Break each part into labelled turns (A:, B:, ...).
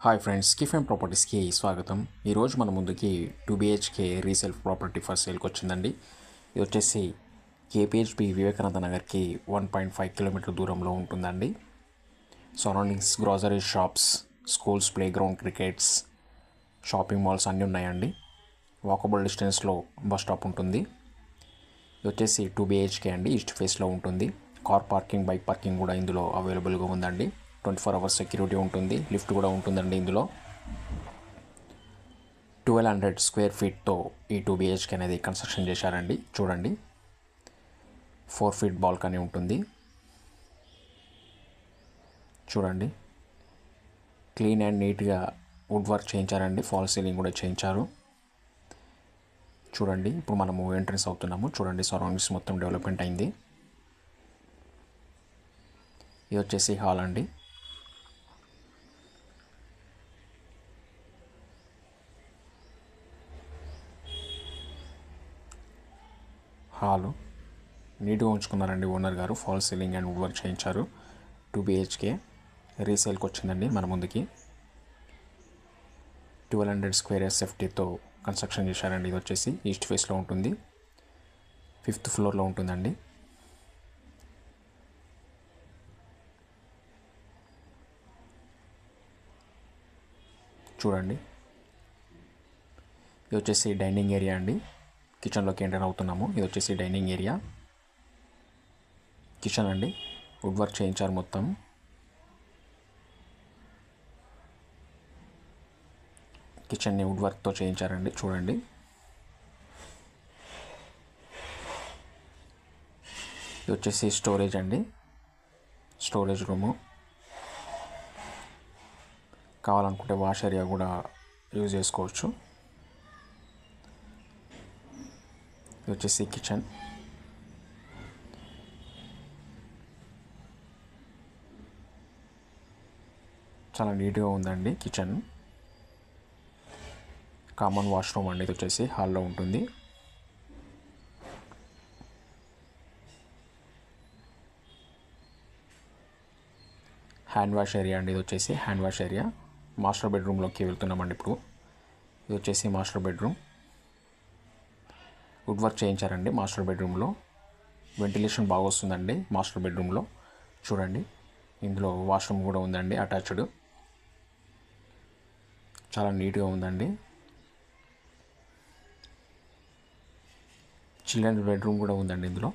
A: Hi friends, కిఫెన్ ప్రాపర్టీస్కి స్వాగతం. ఈరోజు మన ముందుకి 2 BHK రీసేల్ ప్రాపర్టీ ఫర్ సేల్కి వచ్చిందండి. ఇది వచ్చేసి KPHP వివేకానంద నగర్కి 1.5 కిలోమీటర్ దూరంలో ఉంటుందండి. Surroundings grocery shops, schools, play ground, crickets, shopping malls అన్నీ ఉన్నాయండి. వాకబుల్ డిస్టెన్స్లో బస్ స్టాప్ ఉంటుంది. ఇది వచ్చేసి 2 BHK అండి. ఈస్ట్ ఫేస్లో ఉంటుంది. కార్ పార్కింగ్, బైక్ పార్కింగ్ కూడా ఇందులో అవైలబుల్గా ఉందండి. 24 hours సెక్యూరిటీ ఉంటుంది. లిఫ్ట్ కూడా ఉంటుందండి. ఇందులో 1200 స్క్వేర్ ఫీట్తో ఈ 2 BHK అనేది కన్స్ట్రక్షన్ చేశారండి. చూడండి, 4 feet బాల్కనీ ఉంటుంది. చూడండి, క్లీన్ అండ్ నీట్గా వుడ్ వర్క్ చేయించారండి. ఫాల్ సీలింగ్ కూడా చేయించారు. చూడండి, ఇప్పుడు మనము ఎంట్రన్స్ అవుతున్నాము. చూడండి, సరౌండింగ్స్ మొత్తం డెవలప్మెంట్ అయింది. ఇది వచ్చేసి హాల్ అండి. హాలు నీట్గా ఉంచుకున్నారండి ఓనర్ గారు. Fall ceiling and wood work చేయించారు. 2 BHK రీసేల్కి వచ్చిందండి మన ముందుకి. 1200 స్క్వేర్ SFTతో కన్స్ట్రక్షన్ చేశారండి. ఇది వచ్చేసి ఈస్ట్ ఫేస్లో ఉంటుంది. 5th floorలో ఉంటుందండి. చూడండి, ఇది వచ్చేసి డైనింగ్ ఏరియా అండి. కిచెన్లోకి ఎంటర్ అవుతున్నాము. ఇది వచ్చేసి డైనింగ్ ఏరియా. కిచెన్ అండి, వుడ్ వర్క్ చేయించారు మొత్తం. కిచెన్ని వుడ్ వర్క్తో చేయించారండి. చూడండి, ఇది వచ్చేసి స్టోరేజ్ అండి. Storage room. కావాలనుకుంటే వాష్ ఏరియా కూడా యూజ్ చేసుకోవచ్చు. ఇది వచ్చేసి కిచెన్. చాలా నీట్గా ఉందండి కిచెన్. కామన్ వాష్రూమ్ అండి. ఇది వచ్చేసి హాల్లో ఉంటుంది. హ్యాండ్ వాష్ ఏరియా అండి. ఇది వచ్చేసి హ్యాండ్ వాష్ ఏరియా. మాస్టర్ బెడ్రూమ్లోకి వెళ్తున్నామండి ఇప్పుడు. ఇది వచ్చేసి మాస్టర్ బెడ్రూమ్. వుడ్ వర్క్ చేయించారండి మాస్టర్ బెడ్రూమ్లో. వెంటిలేషన్ బాగా వస్తుందండి మాస్టర్ బెడ్రూమ్లో. చూడండి, ఇందులో వాష్రూమ్ కూడా ఉందండి అటాచ్డ్. చాలా నీట్గా ఉందండి. చిల్డ్రన్ బెడ్రూమ్ కూడా ఉందండి ఇందులో.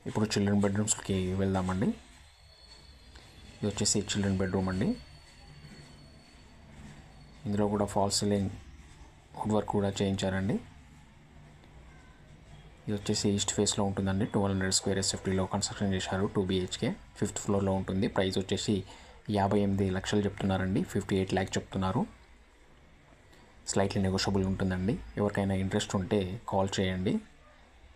A: ఇప్పుడు చిల్డ్రన్ బెడ్రూమ్స్కి వెళ్దామండి. ఇది వచ్చేసి చిల్డ్రన్ బెడ్రూమ్ అండి. ఇందులో కూడా ఫాల్ సీలింగ్ వుడ్ వర్క్ కూడా చేయించారండి. ఇది వచ్చేసి ఈస్ట్ ఫేస్లో ఉంటుందండి. 1200 స్క్వేర్ SFTలో కన్స్ట్రక్షన్ చేశారు. 2 BHK 5th floorలో ఉంటుంది. ప్రైస్ వచ్చేసి 58 లక్షలు చెప్తున్నారండి. 58 lakhs చెప్తున్నారు. స్లైట్లీ నెగోషియబుల్ ఉంటుందండి. ఎవరికైనా ఇంట్రెస్ట్ ఉంటే కాల్ చేయండి,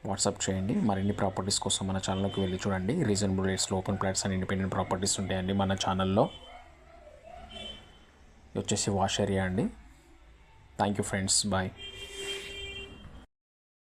A: వాట్సాప్ చేయండి. మరిన్ని ప్రాపర్టీస్ కోసం మన ఛానల్కి వెళ్ళి చూడండి. రీజనబుల్ రేట్స్లో open plots and independent properties ఉంటాయండి మన ఛానల్లో. ఇది వచ్చేసి వాష్ ఏరియా అండి. Thank you friends, bye.